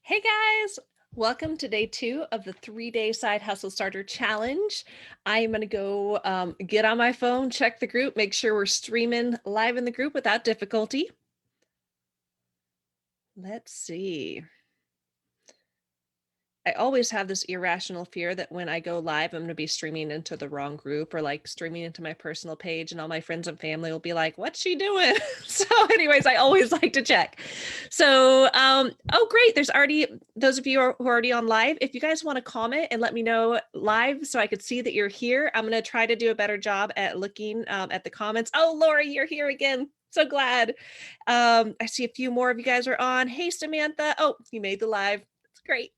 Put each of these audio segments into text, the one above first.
Hey guys, welcome to day 2 of the 3-day side hustle starter challenge. I am going to go get on my phone, check the group, make sure we're streaming live in the group without difficulty. Let's see. I always have this irrational fear that when I go live, I'm going to be streaming into the wrong group or like streaming into my personal page, and all my friends and family will be like, "What's she doing?" So, anyways, I always like to check. So, oh, great. There's already those of you who are already on live. If you guys want to comment and let me know live so I could see that you're here, I'm going to try to do a better job at looking at the comments. Oh, Laura, you're here again. So glad. I see a few more of you guys are on. Hey, Samantha. Oh, you made the live. It's great.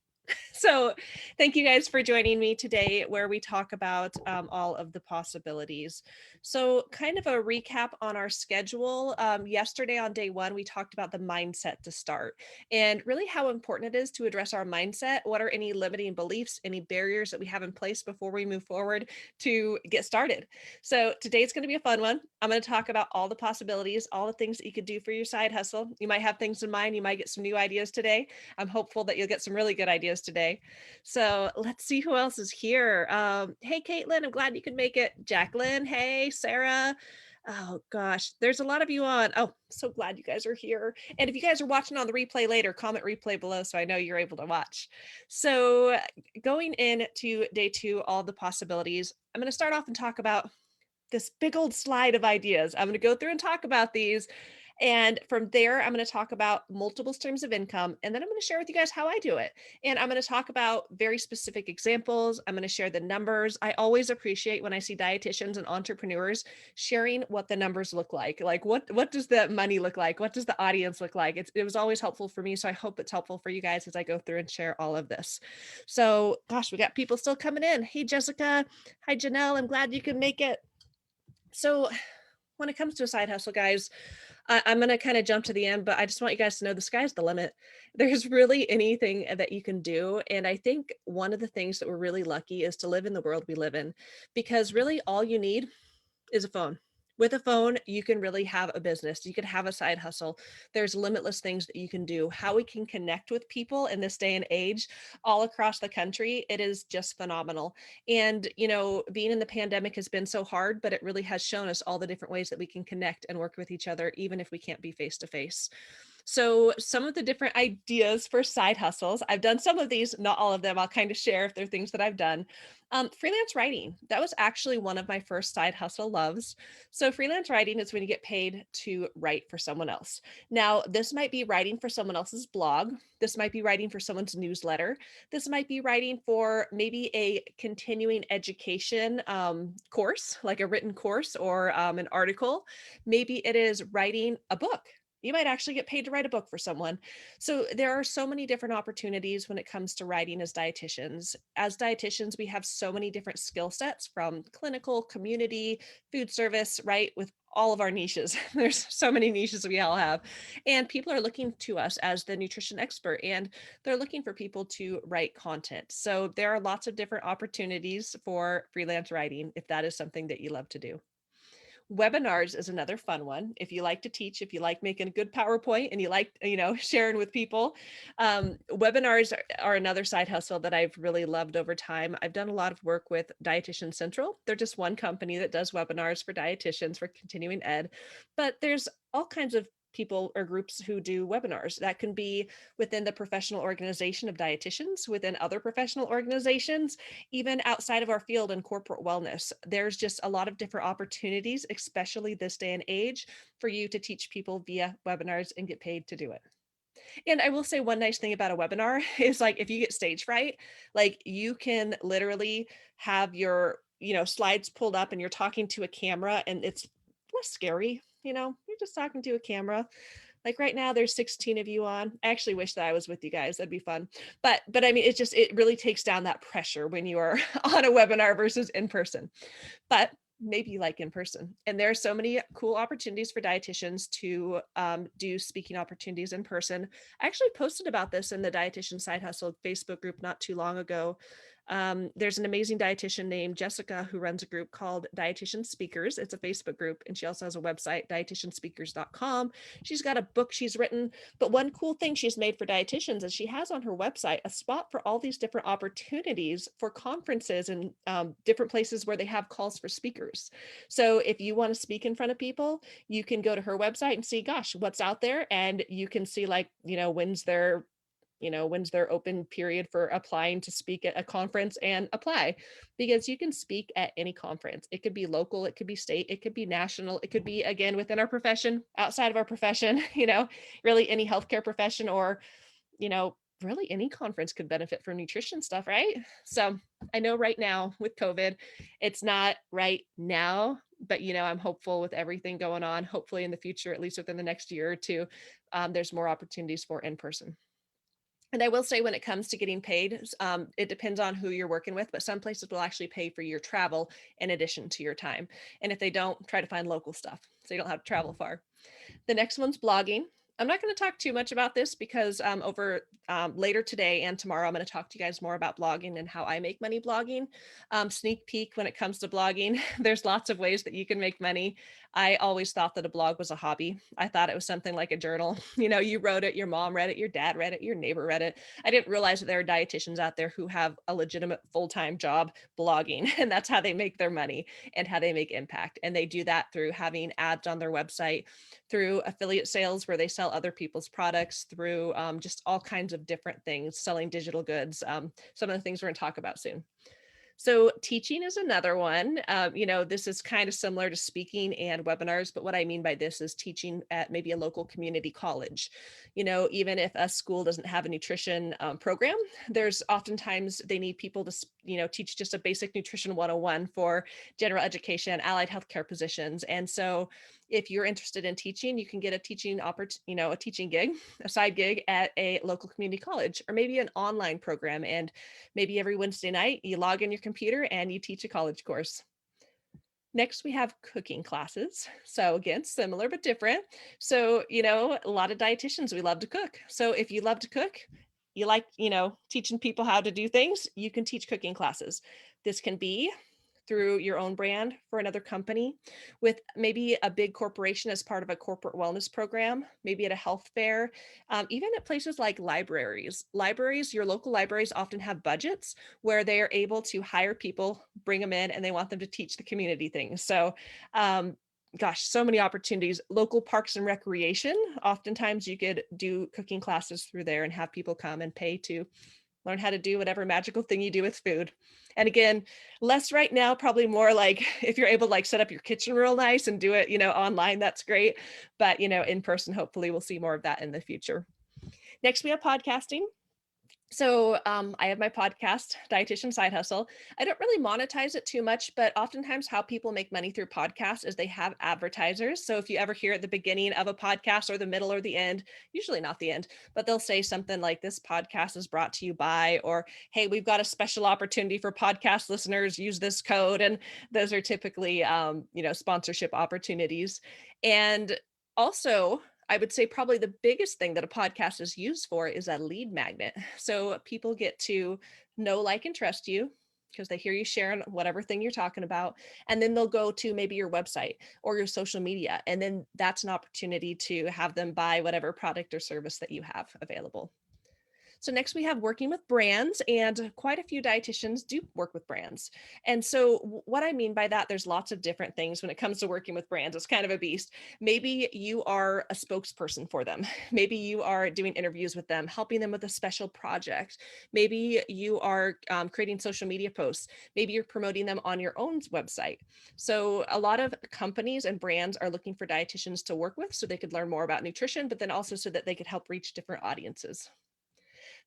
So thank you guys for joining me today where we talk about all of the possibilities. So kind of a recap on our schedule. Yesterday on day 1, we talked about the mindset to start and really how important it is to address our mindset. What are any limiting beliefs, any barriers that we have in place before we move forward to get started? So today's going to be a fun one. I'm going to talk about all the possibilities, all the things that you could do for your side hustle. You might have things in mind. You might get some new ideas today. I'm hopeful that you'll get some really good ideas today. So let's see who else is here. Hey, Caitlin, I'm glad you could make it. Jacqueline, hey, Sarah. Oh gosh, there's a lot of you on. Oh, so glad you guys are here. And if you guys are watching on the replay later, comment replay below so I know you're able to watch. So going into day 2, all the possibilities, I'm going to start off and talk about this big old slide of ideas. I'm going to go through and talk about these. And from there, I'm going to talk about multiple streams of income. And then I'm going to share with you guys how I do it. And I'm going to talk about very specific examples. I'm going to share the numbers. I always appreciate when I see dietitians and entrepreneurs sharing what the numbers look like. Like what does the money look like? What does the audience look like? It was always helpful for me. So I hope it's helpful for you guys as I go through and share all of this. So gosh, we got people still coming in. Hey, Jessica. Hi, Janelle. I'm glad you could make it. So when it comes to a side hustle, guys, I'm going to kind of jump to the end, but I just want you guys to know the sky's the limit. There's really anything that you can do. And I think one of the things that we're really lucky is to live in the world we live in, because really all you need is a phone. With a phone, you can really have a business. You can have a side hustle. There's limitless things that you can do. How we can connect with people in this day and age all across the country, it is just phenomenal. And, being in the pandemic has been so hard, but it really has shown us all the different ways that we can connect and work with each other, even if we can't be face to face. So some of the different ideas for side hustles, I've done some of these, not all of them. I'll kind of share if they're things that I've done. Freelance writing, that was actually one of my first side hustle loves. So freelance writing is when you get paid to write for someone else. Now, this might be writing for someone else's blog. This might be writing for someone's newsletter. This might be writing for maybe a continuing education course, like a written course or an article. Maybe it is writing a book. You might actually get paid to write a book for someone. So there are so many different opportunities when it comes to writing as dietitians. As dietitians, we have so many different skill sets, from clinical, community, food service, right? With all of our niches. There's so many niches we all have. And people are looking to us as the nutrition expert, and they're looking for people to write content. So there are lots of different opportunities for freelance writing if that is something that you love to do. Webinars is another fun one. If you like to teach, if you like making a good PowerPoint and you like, sharing with people, webinars are another side hustle that I've really loved over time. I've done a lot of work with Dietitian Central. They're just one company that does webinars for dietitians for continuing ed, but there's all kinds of people or groups who do webinars. That can be within the professional organization of dietitians, within other professional organizations, even outside of our field in corporate wellness. There's just a lot of different opportunities, especially this day and age, for you to teach people via webinars and get paid to do it. And I will say one nice thing about a webinar is, like, if you get stage fright, like, you can literally have your, slides pulled up and you're talking to a camera, and it's less scary. You're just talking to a camera. Like right now there's 16 of you on. I actually wish that I was with you guys. That'd be fun. But I mean, it really takes down that pressure when you are on a webinar versus in person. But maybe you like in person. And there are so many cool opportunities for dietitians to do speaking opportunities in person. I actually posted about this in the Dietitian Side Hustle Facebook group not too long ago. There's an amazing dietitian named Jessica who runs a group called Dietitian Speakers. It's a Facebook group, and she also has a website, dietitianspeakers.com. She's got a book she's written, but one cool thing she's made for dietitians is she has on her website a spot for all these different opportunities for conferences and different places where they have calls for speakers. So if you want to speak in front of people, you can go to her website and see, gosh, what's out there, and you can see, like, when's their open period for applying to speak at a conference, and apply, because you can speak at any conference. It could be local, it could be state, it could be national, it could be, again, within our profession, outside of our profession, really any healthcare profession, or, really any conference could benefit from nutrition stuff, right? So I know right now with COVID, it's not right now, but I'm hopeful with everything going on, hopefully in the future, at least within the next year or two, there's more opportunities for in-person. And I will say, when it comes to getting paid, it depends on who you're working with, but some places will actually pay for your travel in addition to your time. And if they don't, try to find local stuff so you don't have to travel far. The next one's blogging. I'm not going to talk too much about this because over later today and tomorrow, I'm going to talk to you guys more about blogging and how I make money blogging. Sneak peek, when it comes to blogging, there's lots of ways that you can make money. I always thought that a blog was a hobby. I thought it was something like a journal. You wrote it, your mom read it, your dad read it, your neighbor read it. I didn't realize that there are dietitians out there who have a legitimate full-time job blogging, and that's how they make their money and how they make impact. And they do that through having ads on their website, through affiliate sales where they sell other people's products, through just all kinds of different things, selling digital goods, some of the things we're going to talk about soon. So teaching is another one. This is kind of similar to speaking and webinars, but what I mean by this is teaching at maybe a local community college. Even if a school doesn't have a nutrition program, there's oftentimes they need people to, teach just a basic nutrition 101 for general education, allied healthcare positions. And so if you're interested in teaching, you can get a teaching a teaching gig, a side gig at a local community college, or maybe an online program. And maybe every Wednesday night you log in your computer and you teach a college course. Next, we have cooking classes. So again, similar but different. So, a lot of dietitians, we love to cook. So if you love to cook, you like, teaching people how to do things, you can teach cooking classes. This can be through your own brand for another company, with maybe a big corporation as part of a corporate wellness program, maybe at a health fair, even at places like libraries. Your local libraries often have budgets where they are able to hire people, bring them in, and they want them to teach the community things. So, gosh, so many opportunities. Local parks and recreation, oftentimes you could do cooking classes through there and have people come and pay to learn how to do whatever magical thing you do with food. And again, less right now, probably more like if you're able to like set up your kitchen real nice and do it, online, that's great. But, in person, hopefully we'll see more of that in the future. Next, we have podcasting. So I have my podcast, Dietitian Side Hustle. I don't really monetize it too much, but oftentimes how people make money through podcasts is they have advertisers. So if you ever hear at the beginning of a podcast or the middle or the end, usually not the end, but they'll say something like, this podcast is brought to you by, or, hey, we've got a special opportunity for podcast listeners, use this code. And those are typically, sponsorship opportunities. And also, I would say probably the biggest thing that a podcast is used for is a lead magnet. So people get to know, like, and trust you because they hear you sharing whatever thing you're talking about. And then they'll go to maybe your website or your social media. And then that's an opportunity to have them buy whatever product or service that you have available. So next we have working with brands, and quite a few dietitians do work with brands. And so what I mean by that, there's lots of different things when it comes to working with brands. It's kind of a beast. Maybe you are a spokesperson for them. Maybe you are doing interviews with them, helping them with a special project. Maybe you are creating social media posts. Maybe you're promoting them on your own website. So a lot of companies and brands are looking for dietitians to work with so they could learn more about nutrition, but then also so that they could help reach different audiences.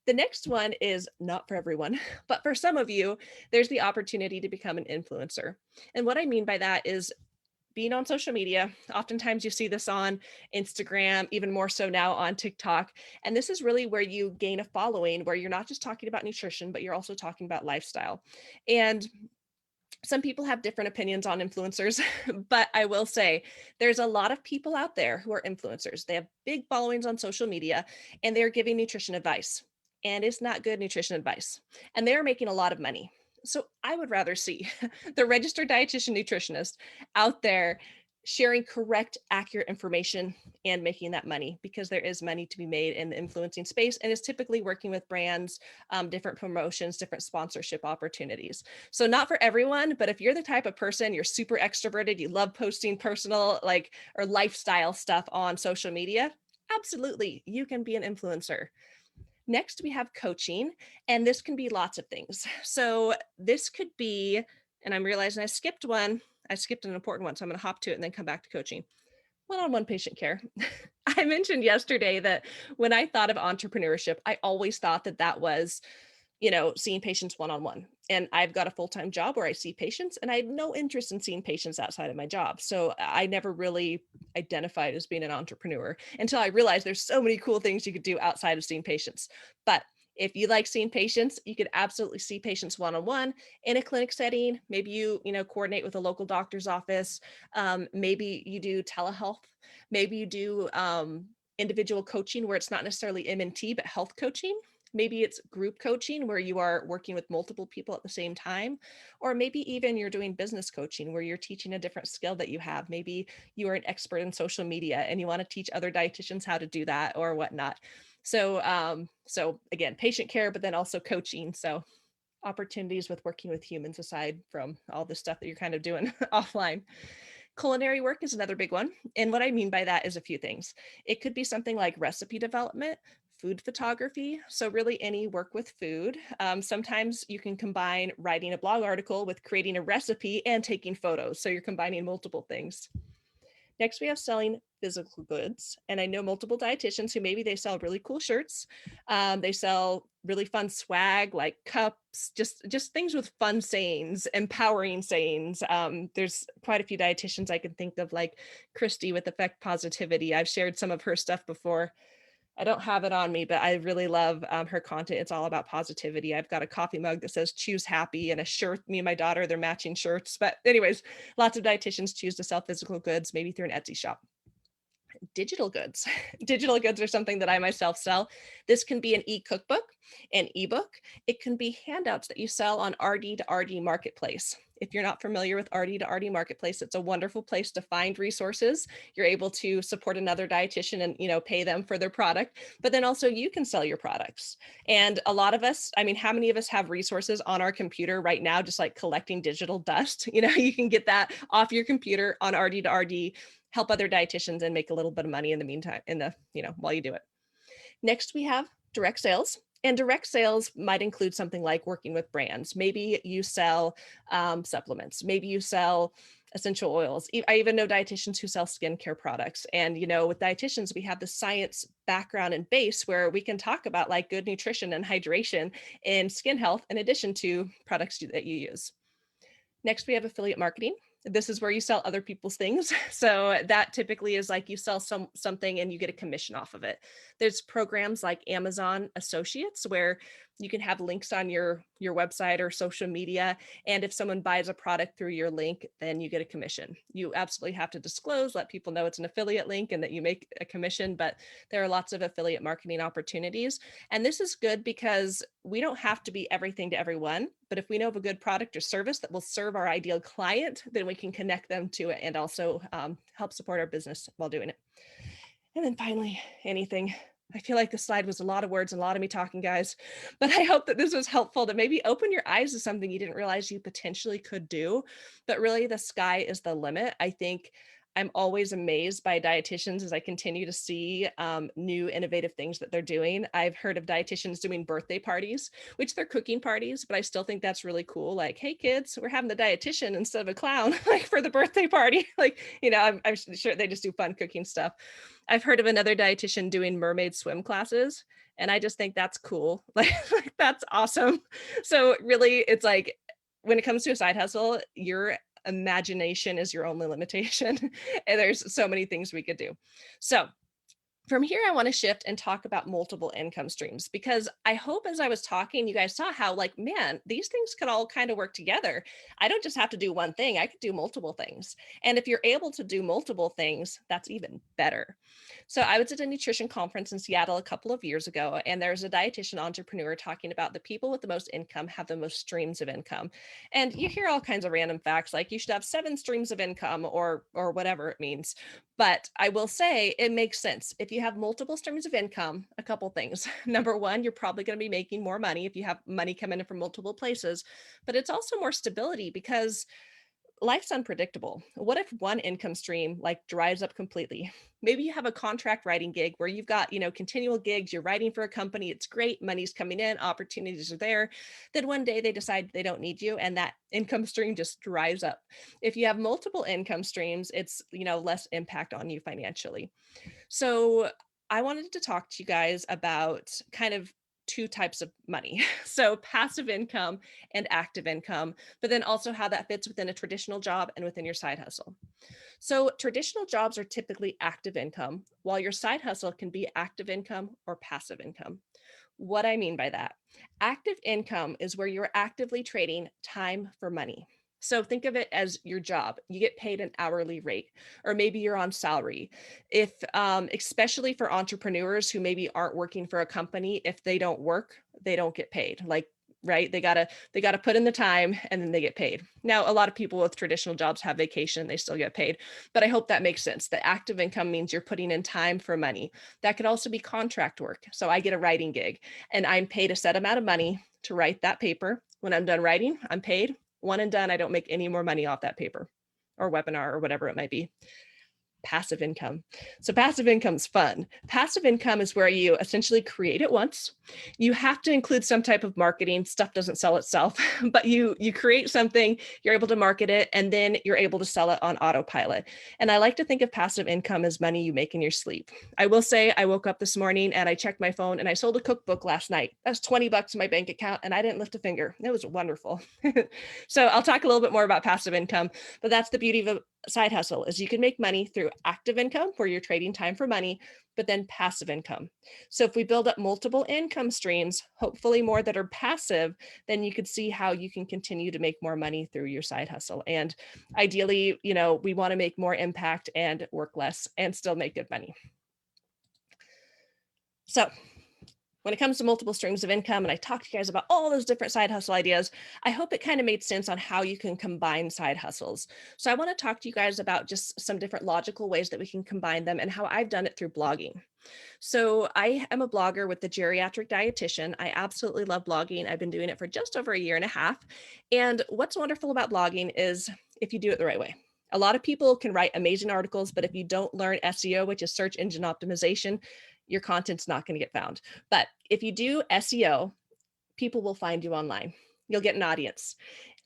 The next one is not for everyone, but for some of you, there's the opportunity to become an influencer. And what I mean by that is being on social media. Oftentimes you see this on Instagram, even more so now on TikTok. And this is really where you gain a following, where you're not just talking about nutrition, but you're also talking about lifestyle. And some people have different opinions on influencers, but I will say there's a lot of people out there who are influencers. They have big followings on social media and they're giving nutrition advice. and it's not good nutrition advice. And they're making a lot of money. So I would rather see the registered dietitian nutritionist out there sharing correct, accurate information and making that money, because there is money to be made in the influencing space, and is typically working with brands, different promotions, different sponsorship opportunities. So not for everyone, but if you're the type of person, you're super extroverted, you love posting personal or lifestyle stuff on social media, absolutely, you can be an influencer. Next, we have coaching, and this can be lots of things. So this could be, and I'm realizing I skipped one. I skipped an important one, so I'm going to hop to it and then come back to coaching. One-on-one patient care. I mentioned yesterday that when I thought of entrepreneurship, I always thought that that was, seeing patients one-on-one. And I've got a full-time job where I see patients, and I have no interest in seeing patients outside of my job. So I never really identified as being an entrepreneur until I realized there's so many cool things you could do outside of seeing patients. But if you like seeing patients, you could absolutely see patients one-on-one in a clinic setting. Maybe you coordinate with a local doctor's office. Maybe you do telehealth. Maybe you do individual coaching where it's not necessarily MNT, but health coaching. Maybe it's group coaching where you are working with multiple people at the same time, or maybe even you're doing business coaching where you're teaching a different skill that you have. Maybe you are an expert in social media and you want to teach other dietitians how to do that or whatnot. So again, patient care, but then also coaching. So opportunities with working with humans aside from all the stuff that you're kind of doing offline. Culinary work is another big one. And what I mean by that is a few things. It could be something like recipe development, food photography. So really any work with food. Sometimes you can combine writing a blog article with creating a recipe and taking photos. So you're combining multiple things. Next, we have selling physical goods. And I know multiple dietitians who maybe they sell really cool shirts. They sell really fun swag like cups, just things with fun sayings, empowering sayings. There's quite a few dietitians I can think of, like Christy with Effect Positivity. I've shared some of her stuff before. I don't have it on me, but I really love her content. It's all about positivity. I've got a coffee mug that says choose happy and a shirt. Me and my daughter, they're matching shirts. But anyways, lots of dietitians choose to sell physical goods, maybe through an Etsy shop. Digital goods. Digital goods are something that I myself sell. This can be an e-cookbook, an ebook. It can be handouts that you sell on RD to RD Marketplace. If you're not familiar with RD to RD Marketplace, it's a wonderful place to find resources. You're able to support another dietitian and pay them for their product, but then also you can sell your products. And a lot of us, I mean, how many of us have resources on our computer right now, just like collecting digital dust? You can get that off your computer on RD to RD, help other dietitians and make a little bit of money in the meantime, while you do it. Next, we have direct sales. And direct sales might include something like working with brands. Maybe you sell supplements. Maybe you sell essential oils. I even know dietitians who sell skincare products. And, with dietitians, we have the science background and base where we can talk about like good nutrition and hydration and skin health in addition to products that you use. Next, we have affiliate marketing. This is where you sell other people's things. So that typically is like you sell something and you get a commission off of it. There's programs like Amazon Associates where you can have links on your website or social media. And if someone buys a product through your link, then you get a commission. You absolutely have to disclose, let people know it's an affiliate link and that you make a commission, but there are lots of affiliate marketing opportunities. And this is good because we don't have to be everything to everyone, but if we know of a good product or service that will serve our ideal client, then we can connect them to it and also help support our business while doing it. And then finally, anything. I feel like this slide was a lot of words and a lot of me talking, guys, but I hope that this was helpful to maybe open your eyes to something you didn't realize you potentially could do, but really the sky is the limit. I think I'm always amazed by dietitians as I continue to see new innovative things that they're doing. I've heard of dietitians doing birthday parties, which they're cooking parties, but I still think that's really cool. Like, hey kids, we're having the dietitian instead of a clown, like for the birthday party. Like, I'm sure they just do fun cooking stuff. I've heard of another dietitian doing mermaid swim classes, and I just think that's cool. Like that's awesome. So really, it's like when it comes to a side hustle, your imagination is your only limitation. And there's so many things we could do. So From here, I want to shift and talk about multiple income streams, because I hope as I was talking, you guys saw how, like, man, these things could all kind of work together. I don't just have to do one thing, I could do multiple things. And if you're able to do multiple things, that's even better. So I was at a nutrition conference in Seattle a couple of years ago, and there's a dietitian entrepreneur talking about the people with the most income have the most streams of income. And you hear all kinds of random facts like you should have 7 streams of income or whatever it means. But I will say it makes sense. If you have multiple streams of income, a couple things. Number one, you're probably going to be making more money if you have money coming in from multiple places, but it's also more stability because life's unpredictable. What if one income stream like dries up completely? Maybe you have a contract writing gig where you've got, continual gigs, you're writing for a company, it's great, money's coming in, opportunities are there. Then one day they decide they don't need you and that income stream just dries up. If you have multiple income streams, it's, less impact on you financially. So I wanted to talk to you guys about kind of two types of money. So passive income and active income, but then also how that fits within a traditional job and within your side hustle. So traditional jobs are typically active income, while your side hustle can be active income or passive income. What I mean by that, active income is where you're actively trading time for money. So think of it as your job. You get paid an hourly rate, or maybe you're on salary. If, especially for entrepreneurs who maybe aren't working for a company, if they don't work, they don't get paid. Like, right? They gotta put in the time and then they get paid. Now, a lot of people with traditional jobs have vacation, they still get paid, but I hope that makes sense. The active income means you're putting in time for money. That could also be contract work. So I get a writing gig and I'm paid a set amount of money to write that paper. When I'm done writing, I'm paid. One and done, I don't make any more money off that paper or webinar or whatever it might be. Passive income. So passive income is fun. Passive income is where you essentially create it once. You have to include some type of marketing. Stuff doesn't sell itself, but you create something, you're able to market it, and then you're able to sell it on autopilot. And I like to think of passive income as money you make in your sleep. I will say I woke up this morning and I checked my phone and I sold a cookbook last night. That's $20 in my bank account and I didn't lift a finger. It was wonderful. So I'll talk a little bit more about passive income, but that's the beauty of side hustle is you can make money through active income where you're trading time for money, but then passive income. So if we build up multiple income streams, hopefully more that are passive, then you could see how you can continue to make more money through your side hustle. And ideally, we want to make more impact and work less and still make good money. So when it comes to multiple streams of income, and I talked to you guys about all those different side hustle ideas, I hope it kind of made sense on how you can combine side hustles. So I want to talk to you guys about just some different logical ways that we can combine them and how I've done it through blogging. So I am a blogger with the Geriatric Dietitian. I absolutely love blogging. I've been doing it for just over a year and a half. And what's wonderful about blogging is if you do it the right way. A lot of people can write amazing articles, but if you don't learn SEO, which is search engine optimization, your content's not going to get found. But if you do SEO, people will find you online. You'll get an audience.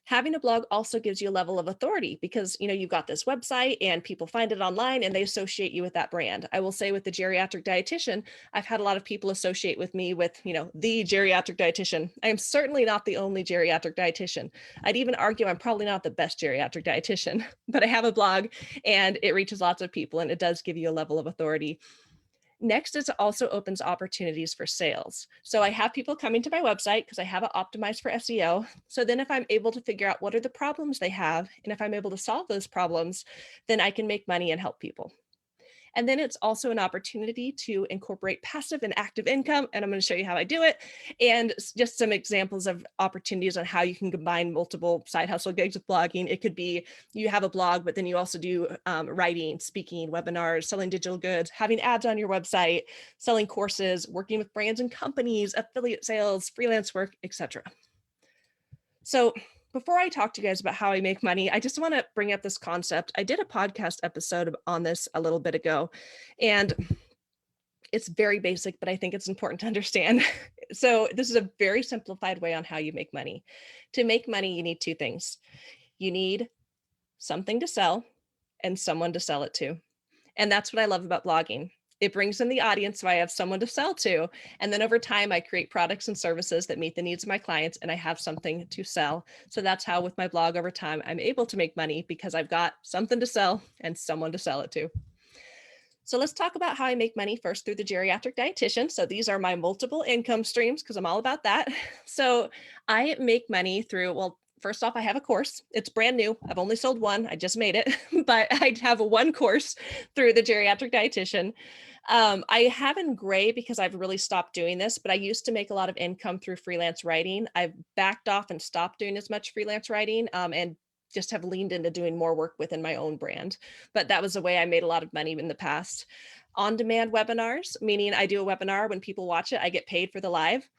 Having a blog also gives you a level of authority because you've got this website and people find it online and they associate you with that brand. I will say with the Geriatric Dietitian, I've had a lot of people associate with me with, the Geriatric Dietitian. I am certainly not the only geriatric dietitian. I'd even argue I'm probably not the best geriatric dietitian, but I have a blog and it reaches lots of people and it does give you a level of authority. Next is it also opens opportunities for sales. So I have people coming to my website because I have it optimized for SEO. So then if I'm able to figure out what are the problems they have, and if I'm able to solve those problems, then I can make money and help people. And then it's also an opportunity to incorporate passive and active income. And I'm going to show you how I do it. And just some examples of opportunities on how you can combine multiple side hustle gigs with blogging. It could be you have a blog, but then you also do writing, speaking, webinars, selling digital goods, having ads on your website, selling courses, working with brands and companies, affiliate sales, freelance work, etc. So before I talk to you guys about how I make money, I just want to bring up this concept. I did a podcast episode on this a little bit ago, and it's very basic, but I think it's important to understand. So this is a very simplified way on how you make money. To make money, you need two things. You need something to sell and someone to sell it to. And that's what I love about blogging. It brings in the audience so I have someone to sell to. And then over time, I create products and services that meet the needs of my clients and I have something to sell. So that's how with my blog over time, I'm able to make money because I've got something to sell and someone to sell it to. So let's talk about how I make money first through the geriatric dietitian. So these are my multiple income streams because I'm all about that. So I make money through, well, first off, I have a course. It's brand new. I've only sold one. I just made it, but I have one course through the geriatric dietitian. I have in gray because I've really stopped doing this, but I used to make a lot of income through freelance writing. I've backed off and stopped doing as much freelance writing, and just have leaned into doing more work within my own brand. But that was a way I made a lot of money in the past. On-demand webinars, meaning I do a webinar, when people watch it, I get paid for the live.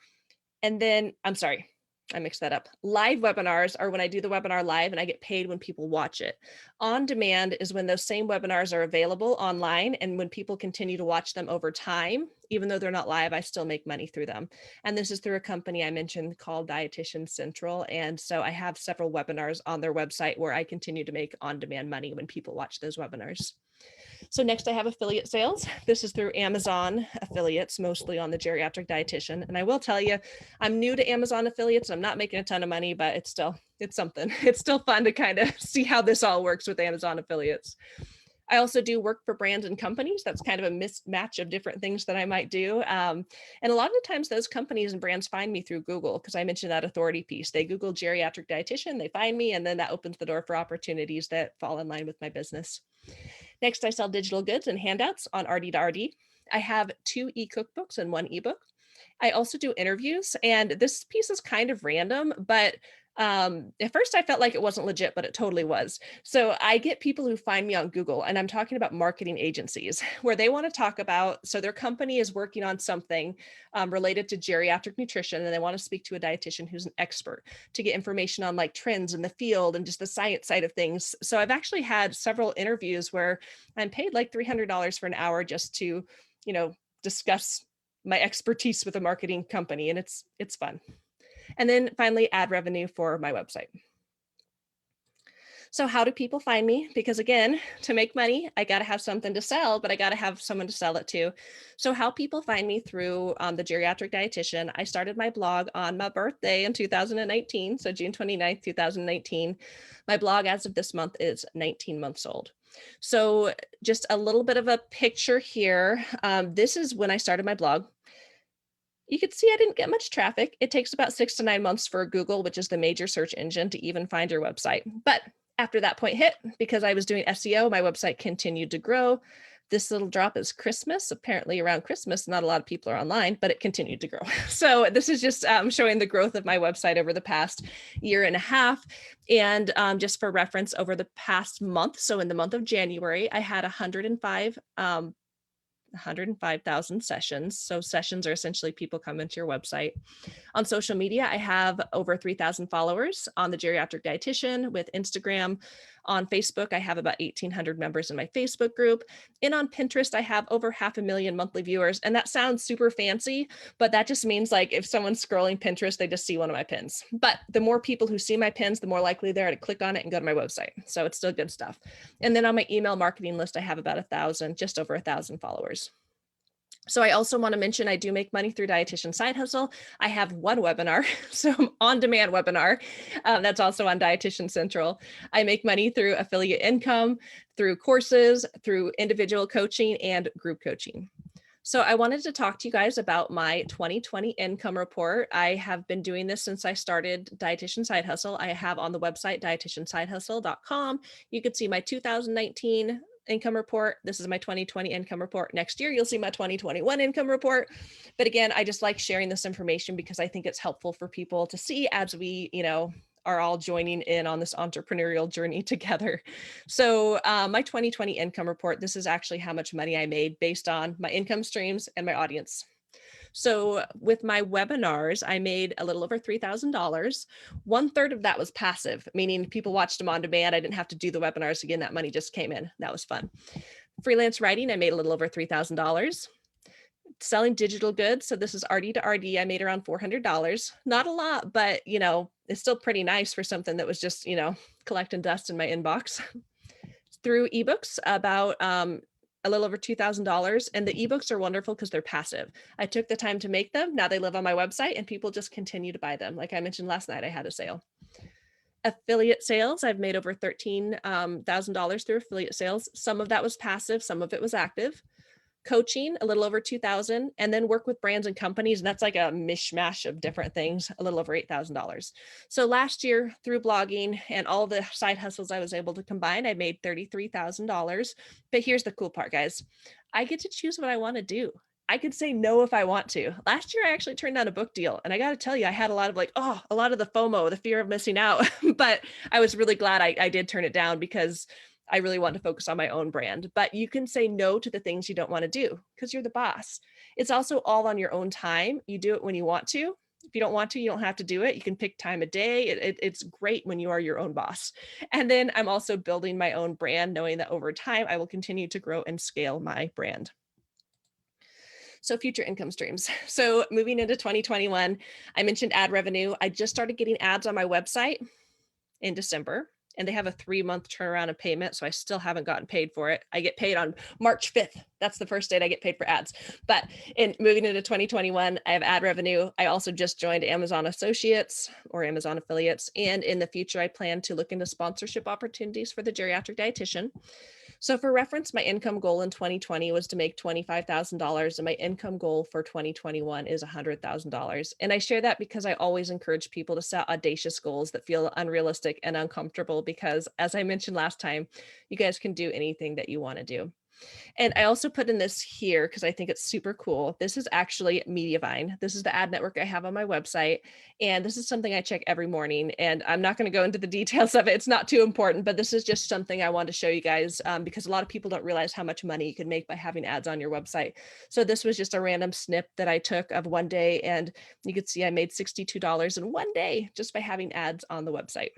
And then, I'm sorry, I mixed that up. Live webinars are when I do the webinar live and I get paid when people watch it. On demand is when those same webinars are available online, and when people continue to watch them over time, even though they're not live, I still make money through them. And this is through a company I mentioned called Dietitian Central. And so I have several webinars on their website where I continue to make on-demand money when people watch those webinars. So next I have affiliate sales. This is through Amazon affiliates, mostly on the geriatric dietitian. And I will tell you, I'm new to Amazon affiliates. I'm not making a ton of money, but it's something. It's still fun to kind of see how this all works with Amazon affiliates. I also do work for brands and companies. That's kind of a mismatch of different things that I might do. And a lot of the times those companies and brands find me through Google, because I mentioned that authority piece. They Google geriatric dietitian, they find me, and then that opens the door for opportunities that fall in line with my business. Next, I sell digital goods and handouts on RD to RD. I have 2 e-cookbooks and 1 ebook. I also do interviews, and this piece is kind of random, but at first I felt like it wasn't legit, but it totally was. So I get people who find me on Google, and I'm talking about marketing agencies where they want to talk about, so their company is working on something related to geriatric nutrition, and they want to speak to a dietitian who's an expert to get information on like trends in the field and just the science side of things. So I've actually had several interviews where I'm paid like $300 for an hour just to, discuss my expertise with a marketing company, and it's fun. And then finally, ad revenue for my website. So how do people find me? Because again, to make money, I got to have something to sell, but I got to have someone to sell it to. So how people find me through the geriatric dietitian, I started my blog on my birthday in 2019. So June 29th, 2019. My blog as of this month is 19 months old. So just a little bit of a picture here. This is when I started my blog. You can see I didn't get much traffic. It takes about 6 to 9 months for Google, which is the major search engine, to even find your website. But after that point hit, because I was doing SEO, my website continued to grow. This little drop is Christmas. Apparently around Christmas, not a lot of people are online, but it continued to grow. So this is just showing the growth of my website over the past year and a half. And just for reference, over the past month, so in the month of January, I had 105,000 sessions. So sessions are essentially people come into your website. On social media, I have over 3,000 followers on the geriatric dietitian. With Instagram. On Facebook, I have about 1,800 members in my Facebook group. And on Pinterest, I have over 500,000 monthly viewers. And that sounds super fancy, but that just means like if someone's scrolling Pinterest, they just see one of my pins. But the more people who see my pins, the more likely they are to click on it and go to my website. So it's still good stuff. And then on my email marketing list, I have about 1,000, just over 1,000 followers. So I also want to mention I do make money through Dietitian Side Hustle. I have one webinar, so on-demand webinar, that's also on Dietitian Central. I make money through affiliate income, through courses, through individual coaching and group coaching. So I wanted to talk to you guys about my 2020 income report. I have been doing this since I started Dietitian Side Hustle. I have on the website dietitiansidehustle.com. You can see my 2019 income report. This is my 2020 income report. Next year, you'll see my 2021 income report. But again, I just like sharing this information because I think it's helpful for people to see as we, are all joining in on this entrepreneurial journey together. So my 2020 income report, this is actually how much money I made based on my income streams and my audience. So with my webinars, I made a little over $3,000. 1/3 of that was passive, meaning people watched them on demand. I didn't have to do the webinars again. That money just came in. That was fun. Freelance writing, I made a little over $3,000. Selling digital goods. So this is RD to RD. I made around $400. Not a lot, but it's still pretty nice for something that was just, collecting dust in my inbox. Through ebooks, about a little over $2,000. And the ebooks are wonderful because they're passive. I took the time to make them. Now they live on my website and people just continue to buy them. Like I mentioned last night, I had a sale. Affiliate sales, I've made over $13,000 through affiliate sales. Some of that was passive, some of it was active. coaching, a little over 2,000, and then work with brands and companies. And that's like a mishmash of different things, a little over $8,000. So last year through blogging and all the side hustles I was able to combine, I made $33,000. But here's the cool part, guys. I get to choose what I want to do. I could say no if I want to. Last year, I actually turned down a book deal. And I got to tell you, I had a lot of a lot of the FOMO, the fear of missing out. But I was really glad I did turn it down because I really want to focus on my own brand. But you can say no to the things you don't want to do because you're the boss. It's also all on your own time. You do it when you want to. If you don't want to, you don't have to do it. You can pick time of day. It's great when you are your own boss. And then I'm also building my own brand, knowing that over time, I will continue to grow and scale my brand. So future income streams. So moving into 2021, I mentioned ad revenue. I just started getting ads on my website in December, and they have a 3-month turnaround of payment. So I still haven't gotten paid for it. I get paid on March 5th. That's the first date I get paid for ads. But in moving into 2021, I have ad revenue. I also just joined Amazon Associates or Amazon Affiliates. And in the future, I plan to look into sponsorship opportunities for the geriatric dietitian. So for reference, my income goal in 2020 was to make $25,000, and my income goal for 2021 is $100,000. And I share that because I always encourage people to set audacious goals that feel unrealistic and uncomfortable, because as I mentioned last time, you guys can do anything that you want to do. And I also put in this here because I think it's super cool. This is actually Mediavine. This is the ad network I have on my website. And this is something I check every morning. And I'm not going to go into the details of it. It's not too important, but this is just something I want to show you guys because a lot of people don't realize how much money you can make by having ads on your website. So this was just a random snip that I took of one day. And you could see I made $62 in one day just by having ads on the website.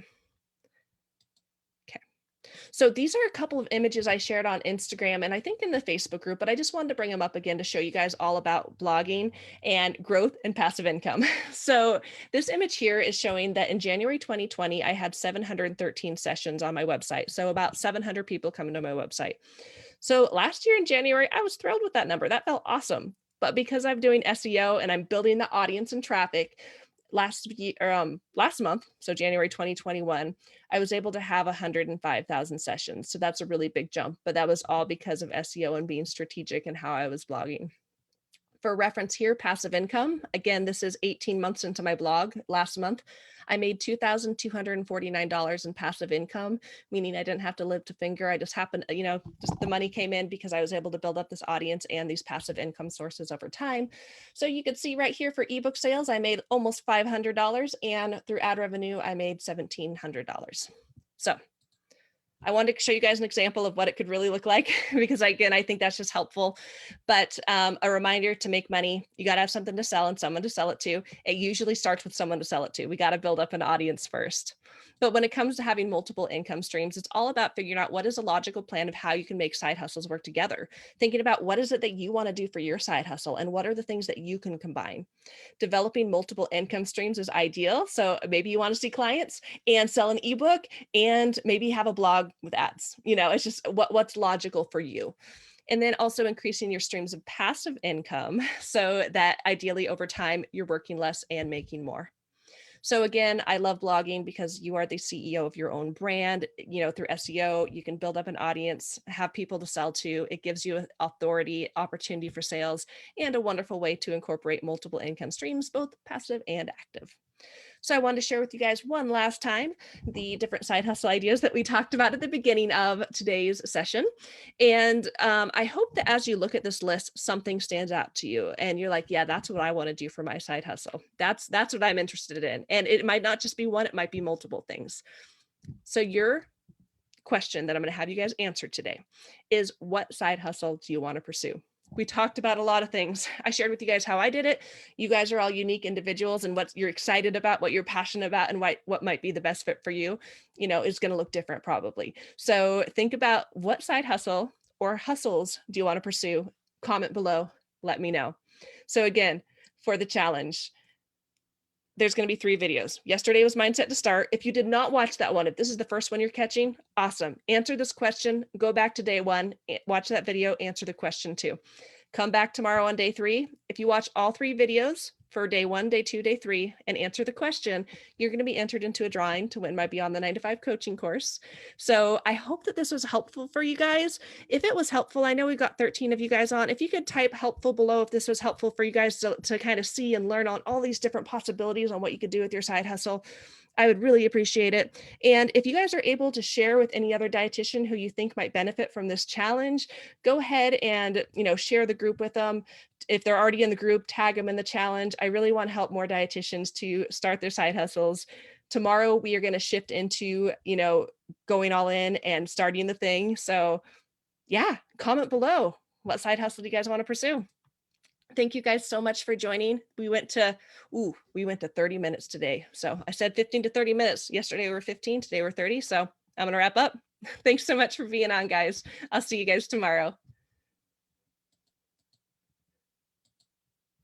So these are a couple of images I shared on Instagram and I think in the Facebook group, but I just wanted to bring them up again to show you guys all about blogging and growth and passive income. So this image here is showing that in January 2020, I had 713 sessions on my website. So about 700 people coming to my website. So last year in January, I was thrilled with that number. That felt awesome. But because I'm doing SEO and I'm building the audience and traffic, last month, so January 2021, I was able to have 105,000 sessions. So that's a really big jump, but that was all because of SEO and being strategic in how I was blogging. For reference here, passive income. Again, this is 18 months into my blog. Last month, I made $2,249 in passive income, meaning I didn't have to lift a finger. I just happened, just the money came in because I was able to build up this audience and these passive income sources over time. So you could see right here for ebook sales, I made almost $500, and through ad revenue, I made $1,700. So I wanted to show you guys an example of what it could really look like, because again, I think that's just helpful. But a reminder, to make money, you got to have something to sell and someone to sell it to. It usually starts with someone to sell it to. We got to build up an audience first. But when it comes to having multiple income streams, it's all about figuring out what is a logical plan of how you can make side hustles work together. Thinking about what is it that you want to do for your side hustle and what are the things that you can combine. Developing multiple income streams is ideal. So maybe you want to see clients and sell an ebook and maybe have a blog with ads. It's just what's logical for you. And then also increasing your streams of passive income so that ideally over time you're working less and making more. So again, I love blogging because you are the CEO of your own brand. Through SEO, you can build up an audience, have people to sell to. It gives you authority, opportunity for sales, and a wonderful way to incorporate multiple income streams, both passive and active. So I wanted to share with you guys one last time the different side hustle ideas that we talked about at the beginning of today's session. And I hope that as you look at this list, something stands out to you and you're like, yeah, that's what I want to do for my side hustle. That's what I'm interested in. And it might not just be one, it might be multiple things. So your question that I'm going to have you guys answer today is, what side hustle do you want to pursue? We talked about a lot of things. I shared with you guys how I did it. You guys are all unique individuals, and what you're excited about, what you're passionate about, and what might be the best fit for you, is going to look different probably. So think about what side hustle or hustles do you want to pursue? Comment below, let me know. So again, for the challenge, there's going to be 3 videos. Yesterday was Mindset to Start. If you did not watch that one, if this is the first one you're catching, awesome. Answer this question, go back to day 1, watch that video, answer the question 2. Come back tomorrow on day 3. If you watch all 3 videos, for day 1, day 2, day 3, and answer the question, you're going to be entered into a drawing to win my Beyond the 9 to 5 coaching course. So I hope that this was helpful for you guys. If it was helpful, I know we've got 13 of you guys on. If you could type helpful below if this was helpful for you guys to kind of see and learn on all these different possibilities on what you could do with your side hustle, I would really appreciate it. And if you guys are able to share with any other dietitian who you think might benefit from this challenge, go ahead and, share the group with them. If they're already in the group, tag them in the challenge. I really want to help more dietitians to start their side hustles. Tomorrow, we are going to shift into, going all in and starting the thing. So yeah, comment below. What side hustle do you guys want to pursue? Thank you guys so much for joining. We went to 30 minutes today. So I said 15 to 30 minutes. Yesterday we were 15, today we're 30. So I'm going to wrap up. Thanks so much for being on, guys. I'll see you guys tomorrow.